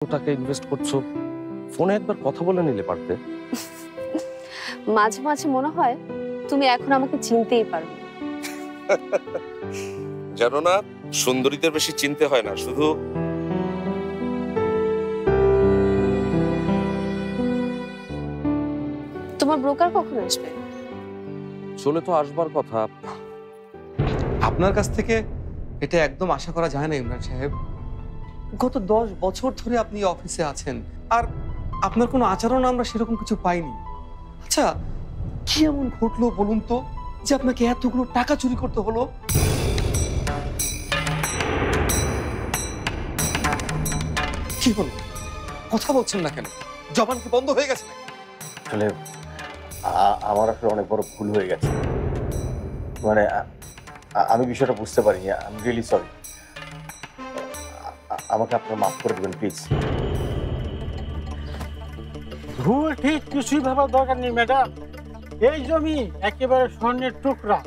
টাকা ইনভেস্ট করছো, ফোনে একবার কথা বলে নিলে পারতে। মাঝে মাঝে মনে হয় তুমি এখন আমাকে চিনতেই পারো। জানো না, সুন্দরীদের বেশি চিনতে হয় না, শুধু তোমার ব্রোকার কখন আসবে? চলে তো আসবার কথা। আপনার কাছ থেকে এটা একদম আশা করা যায় না ইমরান সাহেব। গত 10 বছর ধরে আপনি অফিসে আছেন, আর আপনার কোনো আচরণ আমরা সেরকম কিছু পাইনি। আচ্ছা, কি এমন ঘটলো বলুন তো যে আপনাকে এতগুলো টাকা চুরি করতে হলো? কি হলো, কথা বলছেন না কেন? জবান কি বন্ধ হয়ে গেছে নাকি? আসলে আমার আসলে অনেক বড় ভুল হয়ে গেছে। মানে আমি বিষয়টা বুঝতে পারিনি। I am really sorry. আমাকে আপনারা মাফ করে দেবেন প্লিজ। ভুল ঠিক কিছুই ভাবার দরকার নেই ম্যাডাম। এই জমি একেবারে স্বর্ণের টুকরা,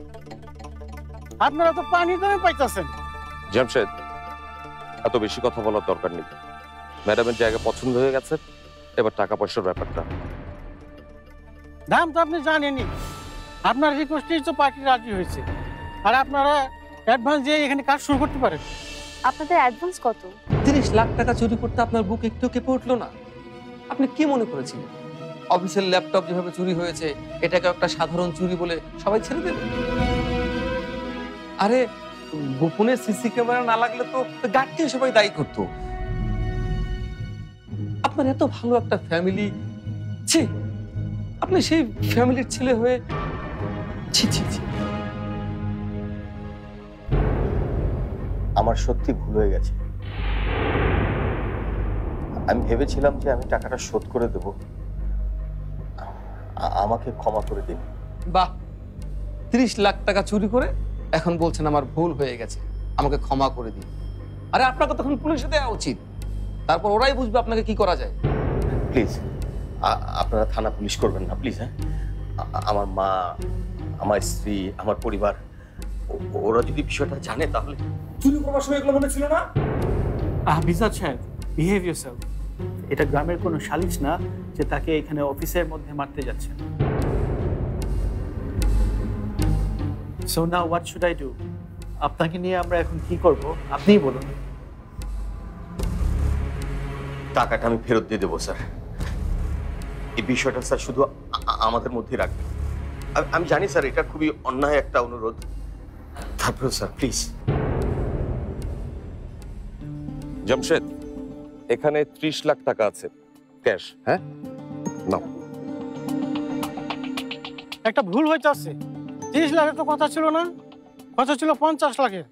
আপনারা তো পানি দামে পাইতেছেন। জামশেদ, এত বেশি কথা বলার দরকার নেই। ম্যাডামের জায়গা পছন্দ হয়ে গেছে, এবার টাকা পয়সার ব্যাপারটা। দাম তো আপনি জানেনই, আপনার রিকোয়েস্টেই তো পার্টি রাজি হয়েছে, আর আপনারা অ্যাডভান্স দিয়ে এখানে কাজ শুরু করতে পারেন। আপনাদের অ্যাডভান্স কত? 30 লাখ টাকা চুরি করতে আপনার বুক একটু কেঁপে উঠলো না? আপনি কি মনে করেছিলেন অফিসের ল্যাপটপ যেভাবে চুরি হয়েছে এটাকে একটা সাধারণ চুরি বলে সবাই ছেড়ে দেবে? আরে গোপনে সিসি ক্যামেরা না লাগলে তো গার্ডকে সবাই দায়ী করতো। আপনার এত ভালো একটা ফ্যামিলি, ছি, আপনি সেই ফ্যামিলির ছেলে হয়ে ছি ছি ছি। আমার সত্যি ভুল হয়ে গেছে। আমি ভেবেছিলাম যে আমি টাকাটা শোধ করে দেব। আমাকে ক্ষমা করে দিন। বাহ, 30 লাখ টাকা চুরি করে এখন বলছেন আমার ভুল হয়ে গেছে, আমাকে ক্ষমা করে দিন। আরে আপনাকে তখন পুলিশে দেওয়া উচিত, তারপর ওরাই বুঝবে আপনাকে কি করা যায়। প্লিজ আপনারা থানা পুলিশ করবেন না প্লিজ। হ্যাঁ, আমার মা, আমার স্ত্রী, আমার পরিবার, ওরা যদি বিষয়টা জানে তাহলে। চুরি করবার সময় এগুলো মনে ছিল না? মিজাজ সাহেব, বিহেভ ইয়োরসেলফ। এটা গ্রামের কোনো সালিশ না যে তাকে এখানে অফিসের মধ্যে মারতে যাচ্ছেন। So now what should I do? আপনাকে নিয়ে আমরা এখন কি করব আপনিই বলুন। টাকাটা আমি ফেরত দিয়ে দেবো স্যার। এই বিষয়টা স্যার শুধু আমাদের মধ্যেই রাখবেন। আমি জানি স্যার এটা খুবই অন্যায় একটা অনুরোধ, তারপরে স্যার প্লিজ। জামশেদ, এখানে 30 লাখ টাকা আছে ক্যাশ। হ্যাঁ, নাও। একটা ভুল হইতেছে। 30 লাখের তো কথা ছিল না, কথা ছিল 50 লাখের।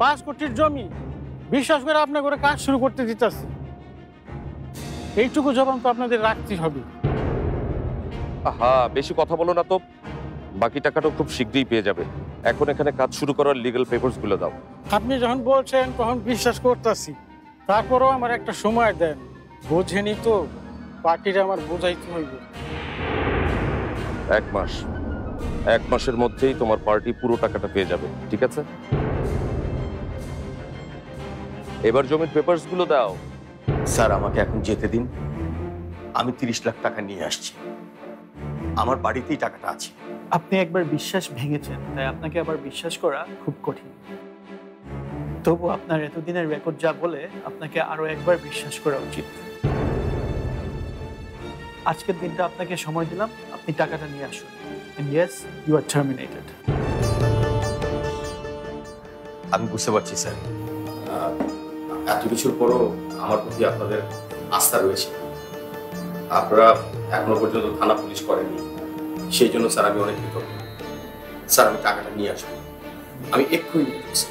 5 কোটির জমি বিশ্বাস করে আপনার করে কাজ শুরু করতে দিতেছে। এইটুকু জবান তো আপনাদের রাখতে হবে। আহা, বেশি কথা বলো না তো। বাকি টাকাটা খুব শীঘ্রই পেয়ে যাবে। এখন এখানে কাজ শুরু করার লিগ্যাল পেপারস গুলো দাও। আপনি যখন বলছেন তখন বিশ্বাস করতেছি, তারপরও আমার একটা সময় দেন। বোঝেনি তো, পার্টিটা আমার বোঝাইতে হইব। 1 মাস, 1 মাসের মধ্যেই তোমার পার্টি পুরো টাকাটা পেয়ে যাবে, ঠিক আছে? এবার জমির পেপারস গুলো দাও। স্যার আমাকে এখন যেতে দিন। আমি 30 লাখ টাকা নিয়ে আসছি, আমার বাড়িতেই টাকাটা আছে। আপনি একবার বিশ্বাস ভেঙেছেন, তাই আপনাকে আবার বিশ্বাস করা খুব কঠিন। তবু আপনার এতদিনের রেকর্ড যা বলে আপনাকে আরো একবার বিশ্বাস করা উচিত। আজকের দিনটা আপনাকে সময় দিলাম, আপনি টাকাটা নিয়ে আসুন। And yes, you are terminated. আমি বুঝতে পারছি স্যার, এত কিছুর পরও আমার প্রতি আপনাদের আস্থা রয়েছে। আপনারা এখনো পর্যন্ত থানা পুলিশ করেননি, সেই জন্য স্যার আমি অনেক কৃতজ্ঞ। স্যার আমি টাকাটা নিয়ে আসবো, আমি এক্ষুনি নিয়ে আসছি।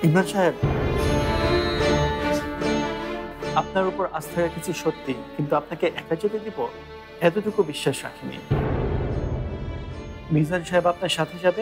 ইমরান সাহেব, আপনার উপর আস্থা রেখেছি সত্যি, কিন্তু আপনাকে একা যেতে দিব এতটুকু বিশ্বাস রাখিনি। মিজান সাহেব আপনার সাথে যাবে।